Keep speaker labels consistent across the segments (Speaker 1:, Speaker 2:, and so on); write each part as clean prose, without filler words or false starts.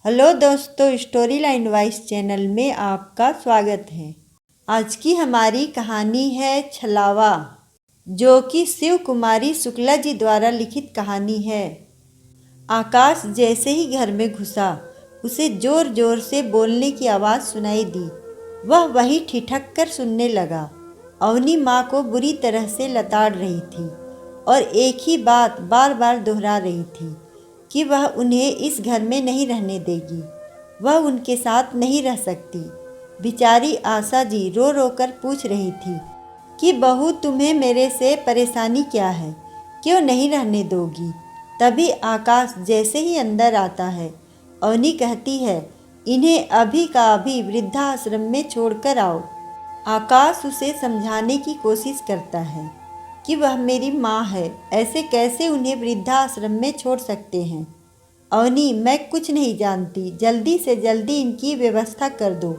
Speaker 1: Hello दोस्तों, story line wise channel में आपका स्वागत है। आज की हमारी कहानी है छलावा, जो कि शिव कुमारी शुक्ला जी द्वारा लिखित कहानी है। आकाश जैसे ही घर में घुसा, उसे जोर जोर से बोलने की आवाज़ सुनाई दी। वह वहीं ठिठक कर सुनने लगा। अवनी माँ को बुरी तरह से लताड़ रही थी और एक ही बात बार बार दोहरा रही थी कि वह उन्हें इस घर में नहीं रहने देगी, वह उनके साथ नहीं रह सकती। बेचारी आशा जी रो रो कर पूछ रही थी कि बहू, तुम्हें मेरे से परेशानी क्या है, क्यों नहीं रहने दोगी। तभी आकाश जैसे ही अंदर आता है, अवनी कहती है, इन्हें अभी का अभी वृद्धाश्रम में छोड़कर आओ। आकाश उसे समझाने की कोशिश करता है कि वह मेरी माँ है, ऐसे कैसे उन्हें वृद्धाश्रम में छोड़ सकते हैं। अवनी, मैं कुछ नहीं जानती, जल्दी से जल्दी इनकी व्यवस्था कर दो।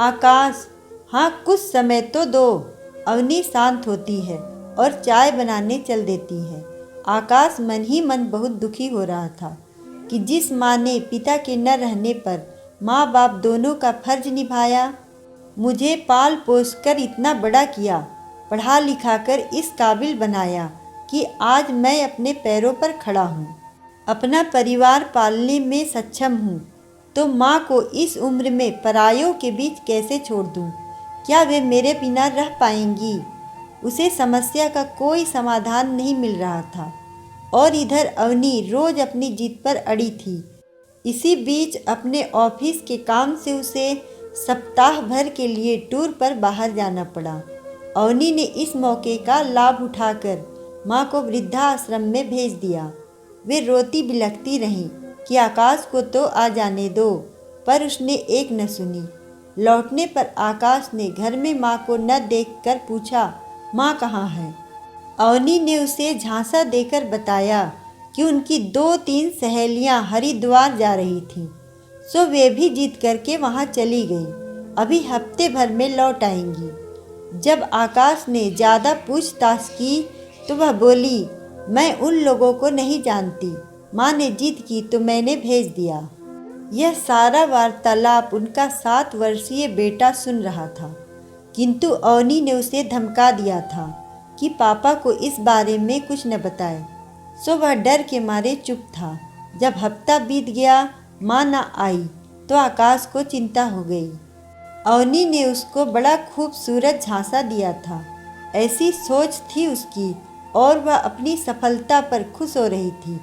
Speaker 1: आकाश, हाँ कुछ समय तो दो। अवनी शांत होती है और चाय बनाने चल देती है। आकाश मन ही मन बहुत दुखी हो रहा था कि जिस माँ ने पिता के न रहने पर माँ बाप दोनों का फर्ज निभाया, मुझे पाल पोस कर इतना बड़ा किया, पढ़ा लिखा कर इस काबिल बनाया कि आज मैं अपने पैरों पर खड़ा हूँ, अपना परिवार पालने में सक्षम हूँ, तो माँ को इस उम्र में परायों के बीच कैसे छोड़ दूँ? क्या वे मेरे बिना रह पाएंगी? उसे समस्या का कोई समाधान नहीं मिल रहा था और इधर अवनी रोज अपनी जिद पर अड़ी थी। इसी बीच अपने ऑफिस के काम से उसे सप्ताह भर के लिए टूर पर बाहर जाना पड़ा। अवनी ने इस मौके का लाभ उठाकर माँ को वृद्धाश्रम में भेज दिया। वे रोती बिलखती रहीं कि आकाश को तो आ जाने दो, पर उसने एक न सुनी। लौटने पर आकाश ने घर में माँ को न देखकर पूछा, माँ कहाँ है? अवनी ने उसे झांसा देकर बताया कि उनकी 2-3 सहेलियां हरिद्वार जा रही थीं, सो वे भी जिद करके वहां चली गई, अभी हफ्ते भर में लौट आएंगी। जब आकाश ने ज़्यादा पूछताछ की तो वह बोली, मैं उन लोगों को नहीं जानती, माँ ने जिद की तो मैंने भेज दिया। यह सारा वार्तालाप उनका 7 वर्षीय बेटा सुन रहा था, किंतु अवनी ने उसे धमका दिया था कि पापा को इस बारे में कुछ न बताए, सो वह डर के मारे चुप था। जब हफ्ता बीत गया, माँ न आई तो आकाश को चिंता हो गई। अवनी ने उसको बड़ा खूबसूरत झांसा दिया था, ऐसी सोच थी उसकी और वह अपनी सफलता पर खुश हो रही थी।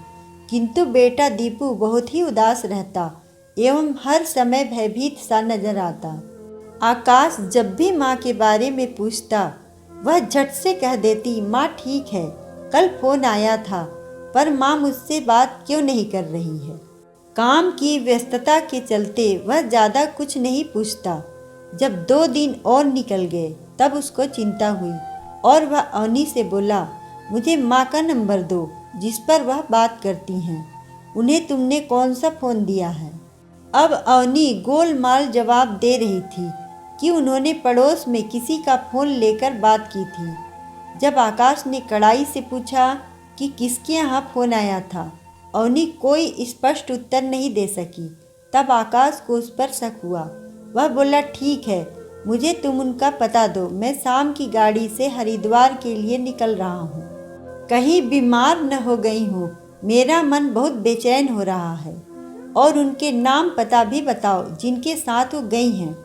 Speaker 1: किंतु बेटा दीपू बहुत ही उदास रहता एवं हर समय भयभीत सा नजर आता। आकाश जब भी माँ के बारे में पूछता, वह झट से कह देती, माँ ठीक है, कल फोन आया था, पर माँ मुझसे बात क्यों नहीं कर रही है। काम की व्यस्तता के चलते वह ज़्यादा कुछ नहीं पूछता। जब 2 दिन और निकल गए तब उसको चिंता हुई और वह अवनी से बोला, मुझे माँ का नंबर दो जिस पर वह बात करती हैं, उन्हें तुमने कौन सा फ़ोन दिया है। अब अवनी गोलमाल जवाब दे रही थी कि उन्होंने पड़ोस में किसी का फ़ोन लेकर बात की थी। जब आकाश ने कड़ाई से पूछा कि किसके यहाँ फ़ोन आया था, अवनी कोई स्पष्ट उत्तर नहीं दे सकी। तब आकाश को उस पर शक हुआ। वह बोला, ठीक है, मुझे तुम उनका पता दो, मैं शाम की गाड़ी से हरिद्वार के लिए निकल रहा हूँ, कहीं बीमार न हो गई हूँ, मेरा मन बहुत बेचैन हो रहा है। और उनके नाम पता भी बताओ जिनके साथ वो गई हैं,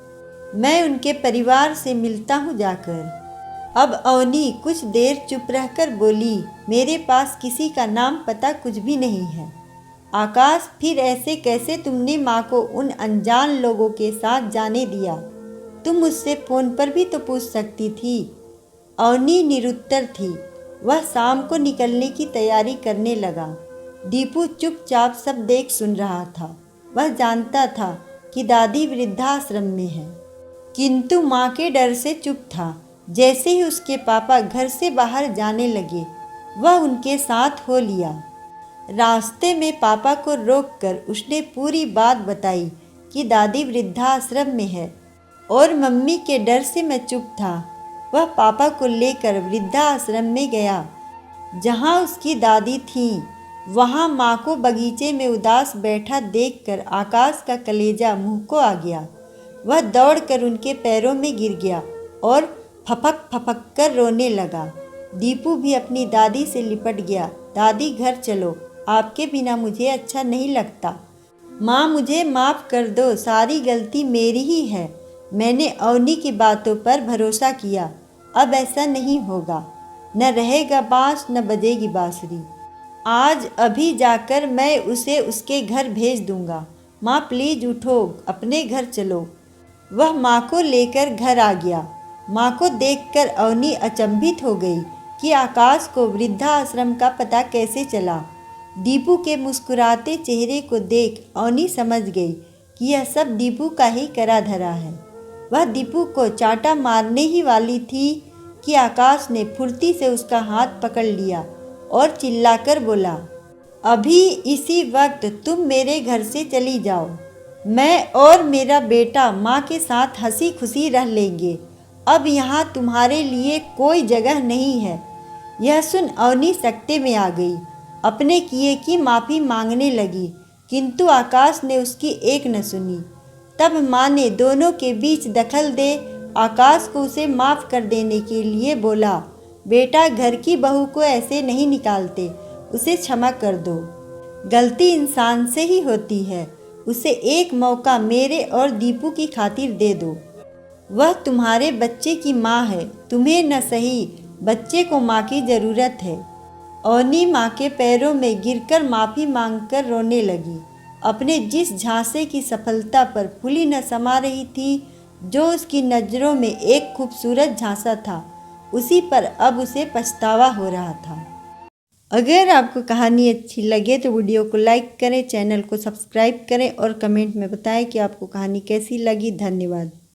Speaker 1: मैं उनके परिवार से मिलता हूँ जाकर। अब अवनी कुछ देर चुप रहकर बोली, मेरे पास किसी का नाम पता कुछ भी नहीं है। आकाश, फिर ऐसे कैसे तुमने माँ को उन अनजान लोगों के साथ जाने दिया? तुम मुझसे फ़ोन पर भी तो पूछ सकती थी। अवनी निरुत्तर थी। वह शाम को निकलने की तैयारी करने लगा। दीपू चुपचाप सब देख सुन रहा था। वह जानता था कि दादी वृद्धाश्रम में है, किंतु माँ के डर से चुप था। जैसे ही उसके पापा घर से बाहर जाने लगे, वह उनके साथ हो लिया। रास्ते में पापा को रोककर उसने पूरी बात बताई कि दादी वृद्धाश्रम में है और मम्मी के डर से मैं चुप था। वह पापा को लेकर वृद्धाश्रम में गया, जहाँ उसकी दादी थीं। वहाँ माँ को बगीचे में उदास बैठा देखकर आकाश का कलेजा मुँह को आ गया। वह दौड़कर उनके पैरों में गिर गया और फपक फपक कर रोने लगा। दीपू भी अपनी दादी से लिपट गया। दादी, घर चलो, आपके बिना मुझे अच्छा नहीं लगता। माँ, मुझे माफ़ कर दो, सारी गलती मेरी ही है। मैंने अवनी की बातों पर भरोसा किया। अब ऐसा नहीं होगा। न रहेगा बाँस न बजेगी बाँसुरी। आज अभी जाकर मैं उसे उसके घर भेज दूंगा। माँ प्लीज़ उठो, अपने घर चलो। वह माँ को लेकर घर आ गया। माँ को देखकर अवनी अचंभित हो गई कि आकाश को वृद्धाश्रम का पता कैसे चला। दीपू के मुस्कुराते चेहरे को देख अवनी समझ गई कि यह सब दीपू का ही करा धरा है। वह दीपू को चांटा मारने ही वाली थी कि आकाश ने फुर्ती से उसका हाथ पकड़ लिया और चिल्लाकर बोला, अभी इसी वक्त तुम मेरे घर से चली जाओ। मैं और मेरा बेटा माँ के साथ हंसी खुशी रह लेंगे। अब यहाँ तुम्हारे लिए कोई जगह नहीं है। यह सुन अवनी सकते में आ गई। अपने किए की माफ़ी मांगने लगी, किंतु आकाश ने उसकी एक न सुनी। तब माँ ने दोनों के बीच दखल दे आकाश को उसे माफ़ कर देने के लिए बोला, बेटा, घर की बहू को ऐसे नहीं निकालते, उसे क्षमा कर दो। गलती इंसान से ही होती है। उसे एक मौका मेरे और दीपू की खातिर दे दो। वह तुम्हारे बच्चे की माँ है, तुम्हें न सही बच्चे को माँ की ज़रूरत है। अवनी माँ के पैरों में गिरकर माफ़ी मांगकर रोने लगी। अपने जिस झांसे की सफलता पर फूली न समा रही थी, जो उसकी नज़रों में एक खूबसूरत झांसा था, उसी पर अब उसे पछतावा हो रहा था। अगर आपको कहानी अच्छी लगे तो वीडियो को लाइक करें, चैनल को सब्सक्राइब करें और कमेंट में बताएं कि आपको कहानी कैसी लगी। धन्यवाद।